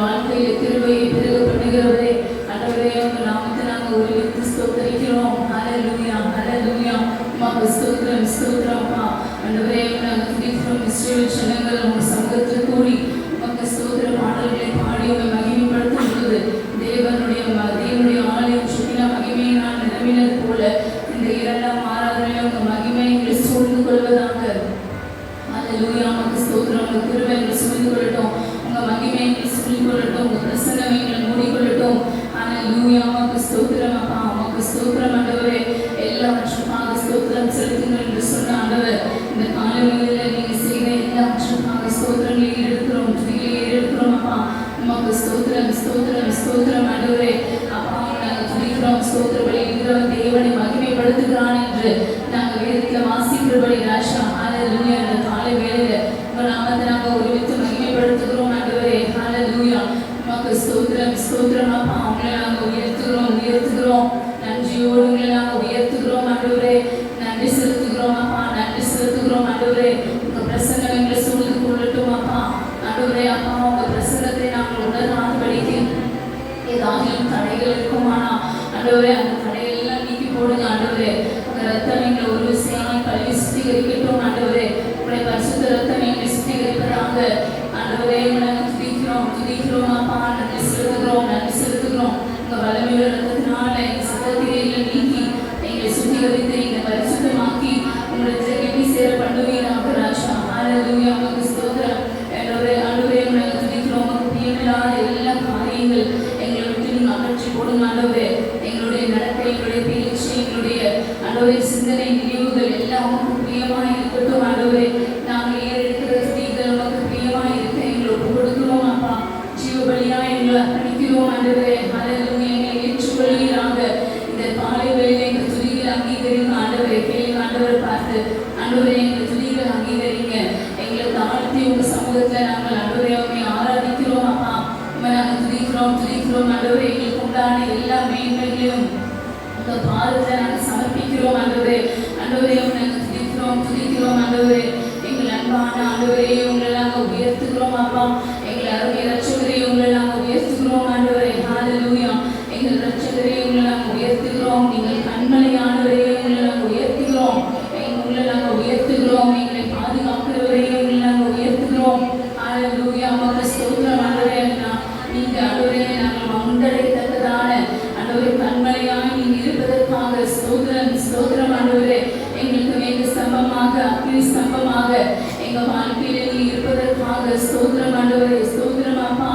வாழ்க்கையில கிருபையை பெருக பண்ணுகிறவரே ஆண்டவரே உங்க நாமத்தை நாங்கள் ஒருமித்து ஸ்தோத்திரிக்கிறோம். ஹல்லேலூயா ஹல்லேலூயா. உமக்கு ஸ்தோத்திரம் ஸ்தோத்திரம் அப்பா. ஆண்டவரே நாங்கள் துதிக்கிறோம். இஸ்ரவேல் ஜனங்கள் உங்க சமூகத்தில் கூடி உமக்கு ஸ்தோத்திர பாடல்களை பாடி உங்க மகிமைப்படுத்தும் பொழுது தேவனுடைய ஆலயம் சுற்றின மகிமையினால் நிரம்பினது போல இந்த இரண்டாம் ஆராதனையில் உங்க மகிமை எங்களை சூழ்ந்து கொள்வதாக. ஹல்லேலூயா. உமக்கு ஸ்தோத்திரம். உங்க கிருபை எங்களை சூழ்ந்து கொள்ளட்டும். உங்க மகிமை எங்களை சூழ்ந்து கொள்ளட்டும். உங்க பிரசன்னம் எங்களை மூடிக்கொள்ளட்டும். ஹல்லேலூயா. உமக்கு ஸ்தோத்திரம் அப்பா. உமக்கு ஸ்தோத்திரம் ஆண்டவரே. எல்லாவற்றுக்காக ஸ்தோத்திரம் செலுத்துங்கள் என்று சொன்ன ஆண்டவர் இந்த காலங்களில் நீங்க செய்த எல்லாவற்றுக்காக ஸ்தோத்திரங்களை எடுக்கிறோம், துதிகளை எடுக்கிறோம் அப்பா. உமக்கு ஸ்தோத்திரம் ஸ்தோத்திரம் ஸ்தோத்திரம் ஆண்டவரே. அப்பா நாங்கள் துதிக்கிறோம். ஸ்தோத்திர பலி இருக்கிறவன் தேவனை மகிமைப்படுத்துகிறான் என்று நாங்கள் வேதத்தில் வாசிக்கிறபடி ராஜா. ஹல்லேலூயா. இந்த காலை வேளையில உங்க நாமத்தை நாங்கள் ஒருமித்து மகிமைப்படுத்துகிறோம் ஆண்டவரே. ஹல்லேலூயா. உமக்கு ஸ்தோத்திரம் ஸ்தோத்திரம் அப்பா. உங்களை நாங்கள் உயர்த்துகிறோம் நன்றியோடு உங்களை நாங்கள் உயர்த்துகிறோம் ஆண்டவரே. நன்றி செலுத்துகிறோம் அப்பா. நன்றி செலுத்துகிறோம் ஆண்டவரே. உங்க பிரசன்னம் எங்களை சூழ்ந்து கொள்ளட்டும் அப்பா. ஆண்டவரே அப்பா உங்க பிரசன்னத்தை நாங்கள் உணராதபடிக்கு ஏதாவது தடைகள் இருக்குமானா ஆண்டவரே அந்த தடையெல்லாம் நீக்கி போடுங்க ஆண்டவரே. உங்க ரத்தம் எங்களை ஒரு விஷயமாய் கல்வி சுத்திகரிக்கட்டும் ஆண்டவரே. உங்களுடைய பரிசுத்த ரத்தம் எங்களை சுத்திகரிப்பதாக ஆண்டவரே. நாங்கள் துதிக்கிறோம் அப்பா. நன்றி செலுத்துகிறோம். உங்க வல்லமையுள்ள ரத்தத்தினால எங்கள் சகோதரிகளை நீக்கி எங்களை சுத்திகரித்து எங்களை பரிசுத்தமாக்கி உங்களுக்கு எப்படி சேர பண்ணுவீராக ராஜா. ஹல்லேலூயா. உமக்கு ஸ்தோத்திரம் ஆண்டவரே. நாங்கள் துதிக்கிறோம். உமக்கு பிரியமில்லாத எல்லா காரியங்கள் எங்களை விட்டு நீங்கள் அகற்றி போடுங்க ஆண்டவரே. எங்களுடைய நடக்கை, எங்களுடைய பேச்சு, எங்களுடைய ஆண்டவரே சிந்தனை, நினைவுகள் எல்லாம் உமக்கு பிரியமாக இருக்கட்டும் ஆண்டவரே. நாங்கள் ஏறெடுக்கிற துதிகள் உமக்கு பிரியமாக இருக்க எங்களை ஒப்பு கொடுக்கிறோம் அப்பா. ஜீவபலியா எங்களை அர்ப்பணிக்கிறோம் ஆண்டவரே. ஹல்லேலூயா. எங்களை ஏற்றுக்கொள்வீராக. இந்த காலை வேளையில எங்கள் துதிகளை அங்கீகரிங்க ஆண்டவரே. கேளுங்க ஆண்டவர் பார்த்து ஆண்டவரே எங்கள் துதிகளை அங்கீகரிங்க. எங்களை தாழ்த்தி உங்க சமூகத்துல நாங்கள் ஆண்டவரே உண்மை ஆராதிக்கிறோம் அப்பா. உண்மை நாங்கள் துதிக்கிறோம் ஆண்டவரே. எங்களுக்கு உண்டான எல்லா மேன்மைகளையும் உங்க பாதத்துல நாங்கள் சமர்ப்பிக்கிறோம் ஆண்டவரே. ஆண்டவரே நாங்கள் துதிக்கிறோம் ஆண்டவரே. எங்கள் அன்பான ஆண்டவரே உங்களை நாங்கள் உயர்த்துகிறோம் அப்பா. எங்கள் அருமை ரட்சகரே உங்களை நாங்கள் உயர்த்துகிறோம் ஆண்டவரே. ஹல்லேலூயா. எங்கள் ரட்சகரே உங்களை நாங்கள் உயர்த்துகிறோம். நீங்கள் கண்மலையானவரே உங்களை நாங்கள் உயர்த்துகிறோம். எங்களை பாதுகாக்கிறவரே உங்களை நாங்கள் உயர்த்துகிறோம். ஹல்லேலூயா. உமக்கு ஸ்தோத்திரம் ஆண்டவரே. நீங்க ஆண்டவரே நாங்கள் மகுண்டடையத்தக்கதான ஆண்டவரே கண்மலையாய் நீங்க இருப்பதற்காக ஸ்தோத்திரம் ஆண்டவரே. எங்களுக்கு வேத ஸ்தம்பமாக அக்னி ஸ்தம்பமாக எங்க வாழ்க்கையில நீ இருப்பதற்காக ஸ்தோத்திரம் ஆண்டவரே. ஸ்தோத்திரம் அப்பா.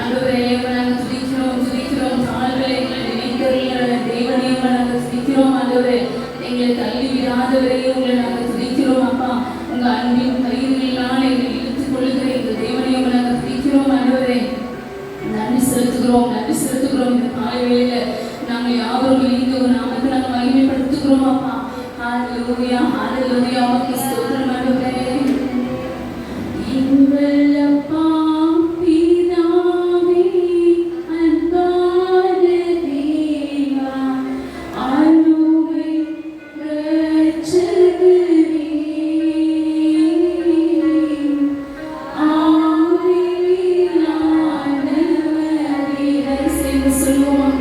ஆண்டவரே நாங்கள் துதிக்கிறோம். தாழ்களை எங்களை நினைக்கிறீர்கள் தேவனே நாங்கள் துதிக்கிறோம் ஆண்டவரே. எங்களை தள்ளி விடாதவரே உங்களை நாங்கள் துதிக்கிறோம் அப்பா. உங்க அன்பின் கயிறுகளினால் எங்களை இழுத்துக் கொள்ளுகிற எங்கள் தேவனே நாங்கள் துதிக்கிறோம் ஆண்டவரே. நன்றி செலுத்துகிறோம். இந்த காலை வேளையில நாங்கள் யாவரும் இணைந்து ஒரு நாமத்தை நாங்கள் மகிமைப்படுத்துகிறோம் அப்பா. ஹல்லேலூயா ஹல்லேலூயா. உமக்கு ஸ்தோத்திரம் ஆண்டவரே. எங்கள் அப்பா பிதாவே அன்பான தேவா அருமை இரட்சகரே சொல்லுவோம்.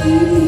Hallelujah.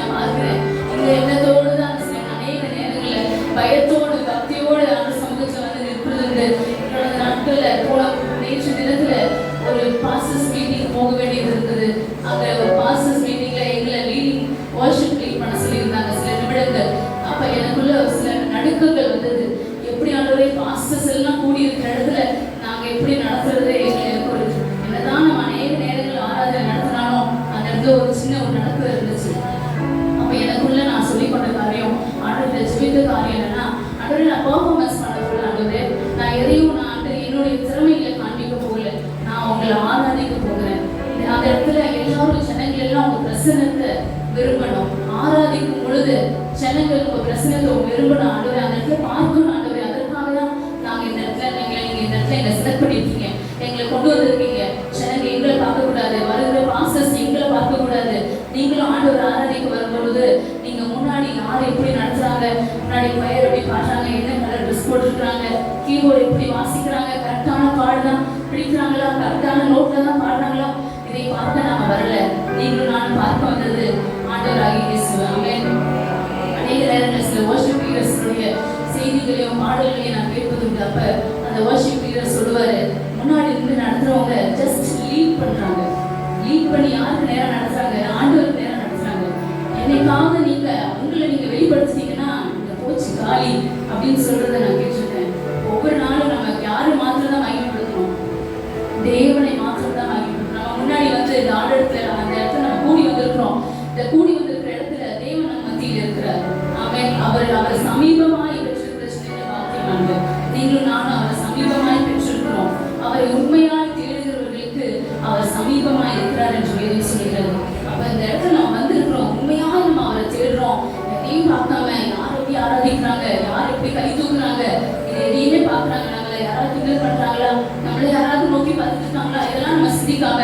நான் பார்க்கிறேன். இந்த எண்ணத்தோடு தான் சில அநேக நேரங்களில் பயத்தோடு பக்தியோடு அந்த சமூகத்தில் வந்து நிற்பது. கடந்த நாட்களில் போன நேற்று தினத்தில் ஒரு பாஸ்டர்ஸ் மீட்டிங் போக வேண்டியது இருந்தது. அங்கே ஒரு பாஸ்டர்ஸ் மீட்டிங்கில் எங்களை லீடிங் வர்ஷிப் லீட் பண்ண சொல்லியிருந்தாங்க சில நிமிடங்கள். அப்போ எனக்குள்ள சில நடுக்கங்கள் வந்தது. எப்படி ஆண்டவரே பாஸ்டர்ஸ் எல்லாம் கூடியிருக்கிற இடத்துல நாங்கள் எப்படி நடத்துறது? எங்களுக்கு ஒரு என்னதான் நம்ம அநேக நேரங்கள் ஆராதனை நடத்தினாலும் அந்த இடத்துல ஒரு சின்ன ஒரு நடக்கம் இருந்துச்சு. அப்போ எனக்குள்ள நான் சொல்லிக்கொண்ட காரியம், ஆண்டவரை ஜெபித்த காரியம் என்னன்னா, ஆண்டவரை நான் பெர்ஃபார்மன்ஸ் பண்ண போகல, ஆண்டவரே நான் எதையும் நான் என்னுடைய திறமைகளை காண்பிக்க போகல, நான் உங்களை ஆராதிக்க போகிறேன். அந்த இடத்துல எல்லாரும் ஜனங்கள் எல்லாம் உங்க பிரசனத்தை விரும்பணும். ஆராதிக்கும் பொழுது ஜனங்கள் உங்க பிரசனத்தை விரும்பணும் ஆண்டவரே, அந்த இடத்துல பார்க்கணும் ஆண்டவரே. அதற்காக தான் நாங்கள் இந்த இடத்துல நீங்க இந்த இடத்துல எங்களை செலக்ட் பண்ணிருக்கீங்க, எங்களை கொண்டு வந்திருக்கீங்க. ஜனங்க எங்களை பார்க்க கூடாது, வருகிற பாஸ்டர்ஸ் எங்களை பார்க்க கூடாது. நீங்களும் ஆண்டவர் ஆராதிக்க வரும்பொழுது நீங்க முன்னாடி யார் எப்படி நடத்துறாங்க, முன்னாடி பயிர் எப்படி பாடுறாங்க, என்ன கலர் ட்ரெஸ் போட்டுருக்காங்க, கீபோர்டு எப்படி வாசிக்கிறாங்க, கரெக்டான பாடு தான் பிடிக்கிறாங்களா, கரெக்டான நோட்ல தான் பாடுறாங்களா, இதை பார்க்க நாம வரல. நீங்களும் நானும் பார்க்க வந்தது ஆண்டவராகிய இயேசு. ஆமென். அநேக நேரங்களில் சில வர்ஷிப் லீடர்ஸுடைய செய்திகளையும் பாடல்களையும் நான் கேட்பதுண்டு. அப்ப அந்த வர்ஷிப் லீடர் சொல்லுவாரு, முன்னாடி இருந்து நடத்துறவங்க ஜஸ்ட் லீட் பண்றாங்க, லீட் பண்ணி யாருக்கு நேரம் நடத்துறாங்க, ஆண்டவருக்கு நேரம் நடத்துறாங்க. என்னைக்காவது நீங்க உங்களை நீங்க வெளிப்படுத்திட்டீங்கன்னா இந்த போச்சு காலி அப்படின்னு சொல்றதை நான் கேட்டிருக்கேன். ஒவ்வொரு நாளும் நம்ம யாரு மாத்திரம் தான் மகிமைப்படுத்தணும், தேவனை மாத்திரம் தான் மகிமைப்படுத்தணும். நம்ம முன்னாடி வந்து இந்த ஆண்டவரத்துல அந்த இடத்துல நம்ம கூடி வந்திருக்கிறோம். இந்த கூடி வந்திருக்கிற இடத்துல தேவன் நம்ம மத்தியில் இருக்கிறார். அவர் சமீபமாய் பெற்றிருக்கிற சின்ன வாக்கியம். நீங்களும் நானும் அவரை சமீபமாய் பெற்றிருக்கிறோம். அவரை உண்மையாய் தேடுகிறவர்களுக்கு அவர் சமீபமாய் இருக்கிறார் என்று வேதம் சொல்கிறது. அப்ப இந்த இடத்துல நம்ம வந்திருக்கிறோம், உண்மையாக நம்ம அவரை தேடுறோம். எதையும் பார்க்காம யார் எப்படி ஆராதிக்கிறாங்க, யார் எப்படி கை தூக்குறாங்க, இது எதையுமே பார்க்கறாங்க, நம்மளை யாராவது கிண்டல் பண்றாங்களா, நம்மளை யாராவது நோக்கி பார்த்துட்டு இருக்காங்களா, இதெல்லாம் நம்ம சிந்திக்காம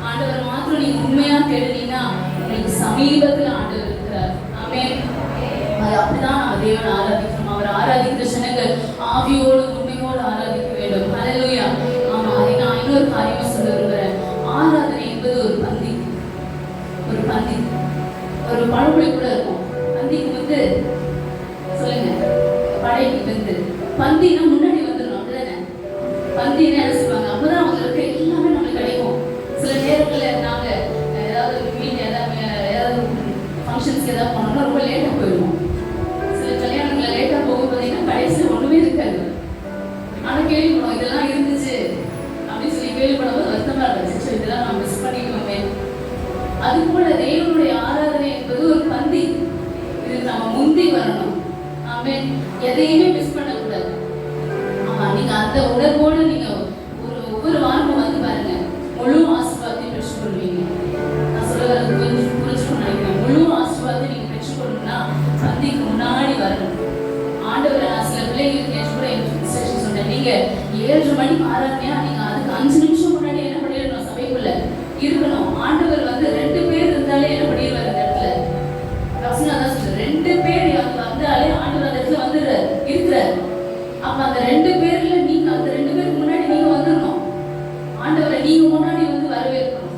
ஆண்டவர் மாத்திரம் நீங்க உண்மையா தேடுனீங்கன்னா உங்களுக்கு சமீபத்தில் ஆண்டவர் இருக்கிறார். ஆமென். அது அப்படிதான் நம்ம தேவனை ஆராதிக்கணும். அவர் ஆராதிக்கிற ஜனங்கள் ஆவியோடு உண்மையோடு ஆராதிக்க வேண்டும். ஹல்லேலூயா. ஆமா, அதை நான் இன்னொரு காரியமா சொல்ல விரும்புகிறேன். ஆராதனை என்பது ஒரு பந்தி, ஒரு பந்தி, ஒரு பழமொழி கூட இருக்கும். பந்திக்கு வந்து சொல்லுங்க, படைக்கு வந்து பந்தினா முன்னாடி வந்துடணும், அப்படிதானே? பந்தினா என்ன சொல்லுவாங்க, அப்பதான் அவங்களுக்கு எல்லாமே நம்மளுக்கு கிடைக்கும். சில நேரங்களில் நாங்க ஏதாவது வீட்டில் ஏதாவது ஃபங்க்ஷன்ஸ்க்கு ஏதாவது போனோம்னா ரொம்ப லேட்டாக போயிடுவோம். சில கல்யாணங்களில் லேட்டாக போகும் பார்த்தீங்கன்னா கடைசியில் ஒன்றுமே இருக்காது. ஆனால் கேள்விப்படும் இதெல்லாம் இருந்துச்சு அப்படின்னு சொல்லி கேள்விப்படும்போது வருத்தமாக இருந்துச்சு, இதெல்லாம் நம்ம மிஸ் பண்ணிக்கோமே. அது போல தேவனுடைய ஆராதனை என்பது ஒரு பந்தி. இது நம்ம முந்தி வரணும். ஆமென். எதையுமே மிஸ் பண்ணக்கூடாது. ஆமா, நீங்க அந்த உணர்வோடு நீங்க ஒவ்வொரு வாரமும் வந்து பாருங்க, முழு ஆசீர்வாதத்தை பெற்றுக்கொள்வீங்க. நான் சொல்ல வரது புரிஞ்சுக்கணும்னு நினைக்கிறேன். முழு ஆசீர்வாதத்தை நீங்க பெற்றுக்கொள்ளணும்னா பந்திக்கு முன்னாடி வரணும். ஆண்டவரை நான் சில பிள்ளைங்களுக்கு நேற்று கூட இன்ஸ்ட்ரக்ஷன் சொன்னேன். நீங்க 7:30 மணிக்கு ஆராதனையா நீங்க அதுக்கு 5 நிமிஷம் முன்னாடி என்ன பண்ணிடணும், சபைக்குள்ள இருக்கணும். ஆண்டவர் வந்து 2 பேர் இருந்தாலே என்ன பண்ணிடுவார் அந்த இடத்துல. தான் சொல்றேன், 2 பேர் வந்தாலே ஆண்டவர் அந்த இடத்துல வந்து இருக்கிறார். அப்ப அந்த 2 பேர்ல நீங்க அந்த 2 பேருக்கு முன்னாடி நீங்க வந்துடணும். ஆண்டவரை நீங்க முன்னாடி வந்து வரவேற்கணும்.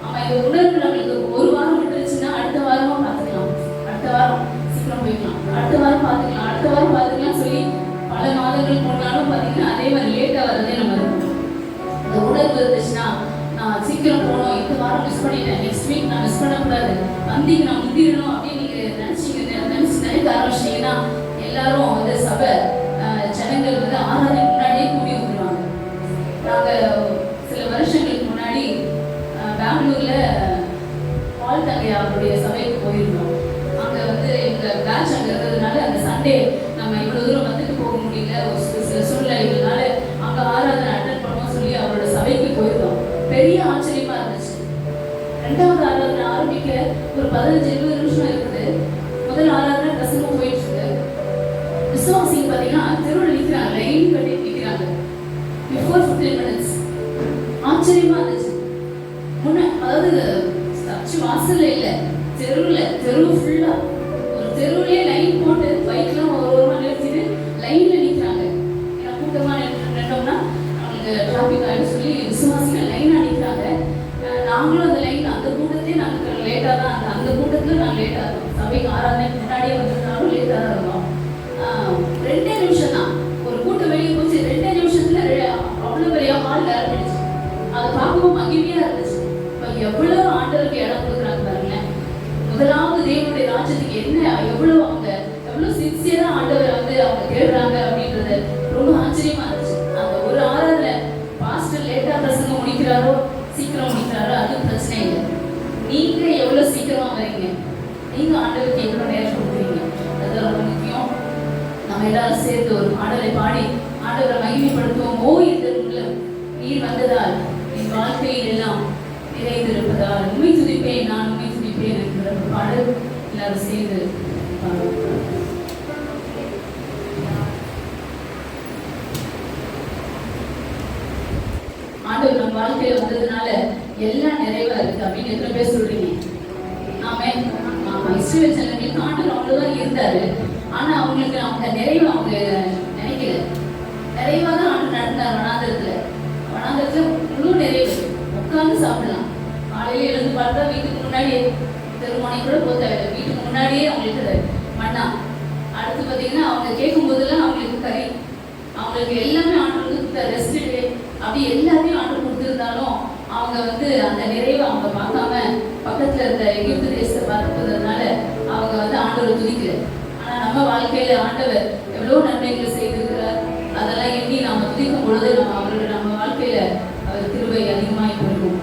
ஆமா, இந்த உணர்வு நம்மளுக்கு ஒரு வாரம் விட்டுருச்சுன்னா அடுத்த வாரமா பார்த்துக்கலாம், அடுத்த வாரம் சீக்கிரம் போய்க்கலாம், அடுத்த வாரம் பார்த்துக்கலாம், அடுத்த வாரம் பார்த்துக்கலாம் சொல்லி பல மாதங்கள் போனாலும் பார்த்தீங்கன்னா அதே மாதிரி லேட்டாக வரதே நம்ம இருக்கும். இந்த உணர்வு இருந்துச்சுன்னா நான் சீக்கிரம் போகணும், இந்த வாரம் மிஸ் பண்ணிட்டேன், நெக்ஸ்ட் வீக் நான் மிஸ் பண்ணக்கூடாது, வந்திக்கு நான் முந்திடணும் அப்படின்னு நீங்க நினைக்க ஆரம்பிச்சிட்டீங்கன்னா எல்லாரும் வந்து சபை ஜனங்கள் வந்து ஆராதனை முன்னாடியே கூடி வந்துடுவாங்க. நாங்கள் சில வருஷங்களுக்கு முன்னாடி பெங்களூர்ல பால் தங்கை அவருடைய சபைக்கு போயிருந்தோம். அங்கே வந்து எங்கள் பேட்ச் அங்கே இருக்கிறதுனால அந்த சண்டே நம்ம இவ்வளோ தூரம் வந்துட்டு போக முடியல, ஒரு சில சூழ்நிலைகள்னால அங்கே ஆராதனை அட்டன் பண்ணுவோம் சொல்லி அவரோட சபைக்கு போயிருந்தோம். பெரிய ஆச்சரியமா இருந்துச்சு. 2வது ஆராதனை ஆரம்பிக்க ஒரு 15-20 நிமிஷம் இருக்குது. முதல் ஆராதனை பிரசங்கம் போயிட்டு இருக்கு. விசுவாசிங்க பார்த்தீங்கன்னா தெருவில் நிற்கிறாங்க, லைன் கட்டி நிற்கிறாங்க. Before 15 minutes. ஆச்சரியமா இருந்துச்சு. அதாவது சர்ச்சு வாசல்ல இல்லை, தெரு ஃபுல்லா ஒரு தெருவிலே லைன் போட்டு பைக்லாம் ஒரு நிறுத்திட்டு லைன்ல நிற்கிறாங்க. ஏன்னா கூட்டமா நின்றோம்னா அவங்களுக்கு டிராஃபிக் ஆகிடும் சொல்லி விசுவாசிங்க லைனா நிற்கிறாங்க. நாங்களும் அந்த லைன் அந்த கூட்டத்தையே நாங்கள் லேட்டாக தான் அந்த கூட்டத்தில் நாங்கள் லேட்டாக இருக்கோம். சபைக்கு ஆராதனைக்கு முன்னாடியே வந்துருந்தாலும் லேட்டாக தான் இருக்கும். 2 நிமிஷம் தான், ஒரு கூட்டம் வெளியே போச்சு, 2 நிமிஷத்துல அவ்வளோ பெரிய ஹால் நிரம்பிடுச்சு. அதை பார்க்கவும் மகிழ்ச்சியா இருந்துச்சு. இப்போ எவ்வளவு ஆண்டவருக்கு இடம் கொடுக்குறாங்க பாருங்களேன். முதலாவது தேவனுடைய ராஜ்யத்துக்கு என்ன எவ்வளவு சின்சியரா ஆண்டவரை வந்து அவங்க தேடுறாங்க அப்படின்றது ரொம்ப ஆச்சரியமா இருந்துச்சு. அந்த ஒரு ஆராதனை பாஸ்டர் லேட்டா பிரசங்கம் முடிக்கிறாரோ சீக்கிரம் முடிக்கிறாரோ அது பிரச்சனை இல்லை. நீங்க எவ்வளவு சீக்கிரமா வரீங்க, நீங்க ஆண்டவருக்கு எவ்வளவு நேரம் கொடுக்குறீங்க, அது ரொம்ப முக்கியம். நம்ம எல்லாரும் சேர்ந்து ஒரு பாடலை பாடி ஆண்டவரை மகிமைப்படுத்துவோம். ஓ இந்த உள்ளம் நீர் வந்ததால் என் வாழ்க்கையில் எல்லாம் நிறைந்திருப்பதால் உண்மை துதிப்பேன், நான் உண்மை துதிப்பேன் என்கிற பாடல் எல்லாரும் சேர்ந்து ஆண்டவர் நம்ம வாழ்க்கையில வந்ததுனால எல்லாம் நிறைவா இருக்கு அப்படின்னு எத்தனை பேர் சொல்றீங்க? இஸ்ரவேல் ஜனங்களுக்கு ஆண்டவர் அவ்வளவுதான் இருந்தாரு. ஆனா அவங்களுக்கு அவங்க நிறைவு அவங்க நினைக்கல. நிறைவா தான் ஆண்டு நடந்தார். வனாந்தரத்துல முழு நிறைவு, உட்கார்ந்து சாப்பிடலாம். காலையில எழுந்து பார்த்தா வீட்டுக்கு முன்னாடியே தெருமணி கூட போத்தாவில்லை, வீட்டுக்கு முன்னாடியே அவங்களுக்கு மண்ணா. அடுத்து பார்த்தீங்கன்னா அவங்க கேட்கும் போதெல்லாம் அவங்களுக்கு கறி, அவங்களுக்கு எல்லாமே ஆண்டு ரெஸ்ட் டே அப்படி எல்லாத்தையும் ஆண்டு கொடுத்துருந்தாலும் அவங்க வந்து அந்த நிறைவை அவங்க பார்க்காம பக்கத்துல இருந்த எகிப்து தேசத்தை பார்த்துக்கிறதுனால அவங்க வந்து ஆண்டவரை துதிக்கல. ஆனா நம்ம வாழ்க்கையில ஆண்டவர் எவ்வளவு நன்மைகள் செய்திருக்கிறார். அதெல்லாம் எண்ணி நாம துதிக்கும் பொழுது நம்ம வாழ்க்கையில அவர் கிருபை அதிகமாய் பெறுவோம்.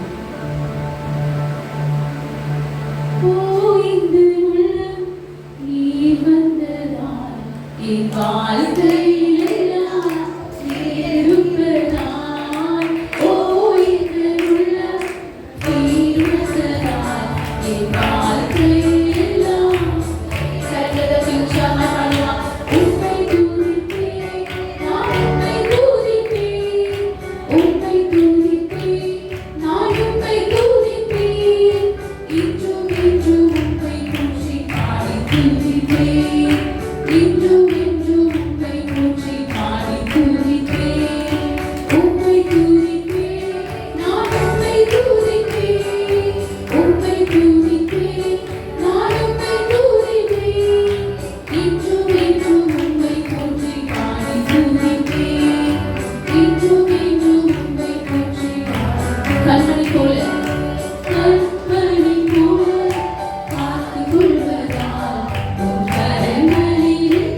கண்மணி போல காத்துக் கொள்வதால் உன் கரங்களில்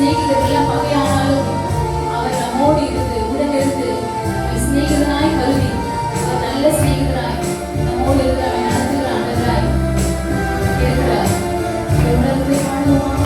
சிநேகிதர்கள் பகையானாலும் அவர் நம்மோடு இருந்து உடனிருந்து சிநேகிதனாய் கருதி அவர் நல்ல சிநேகிதராய் நம்மோடு இருந்து அவன் நடத்துகிற ஆண்டவராய் இருக்கிறார். உணர்ந்து பாடுவோம்.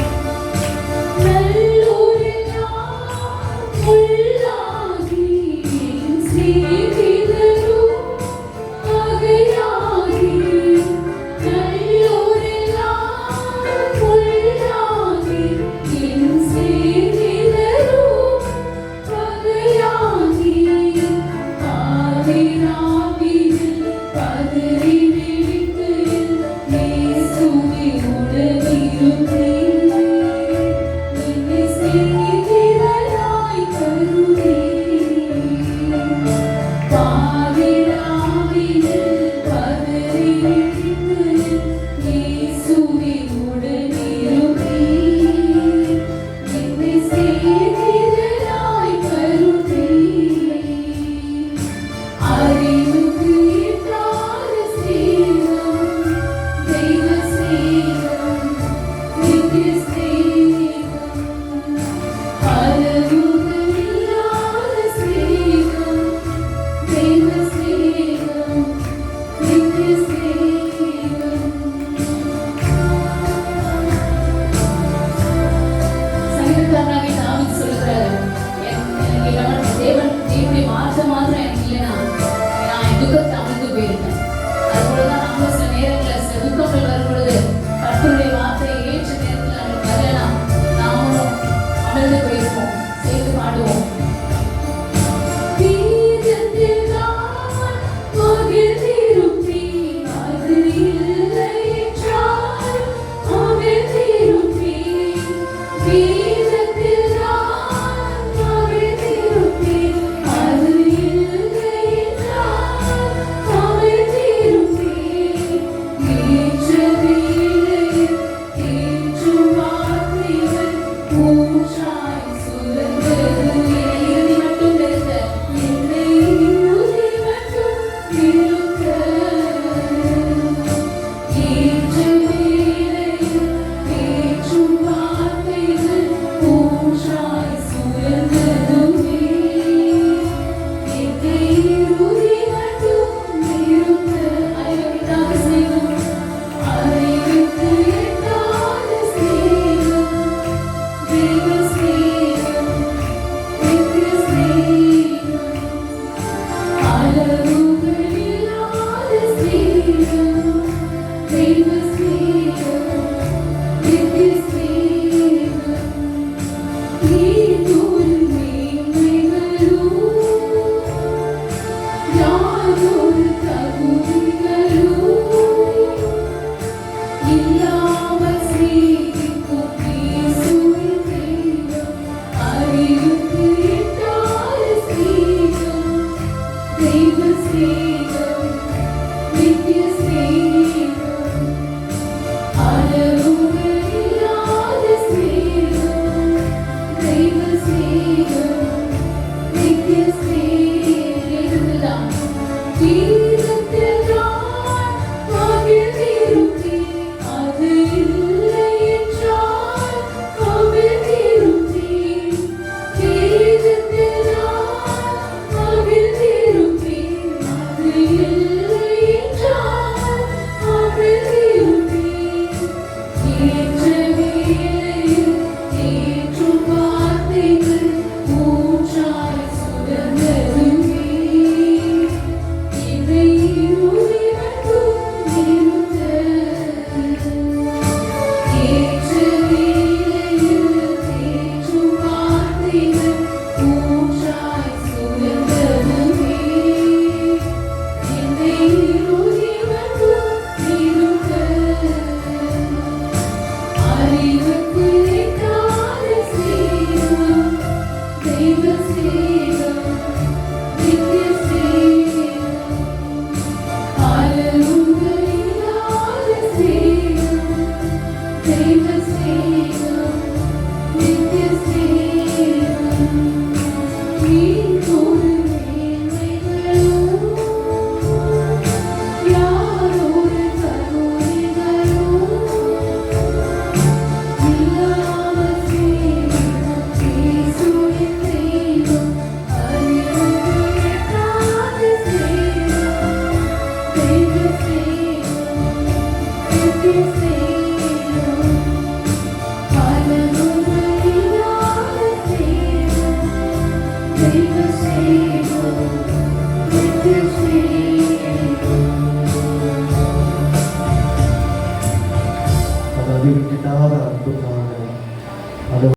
We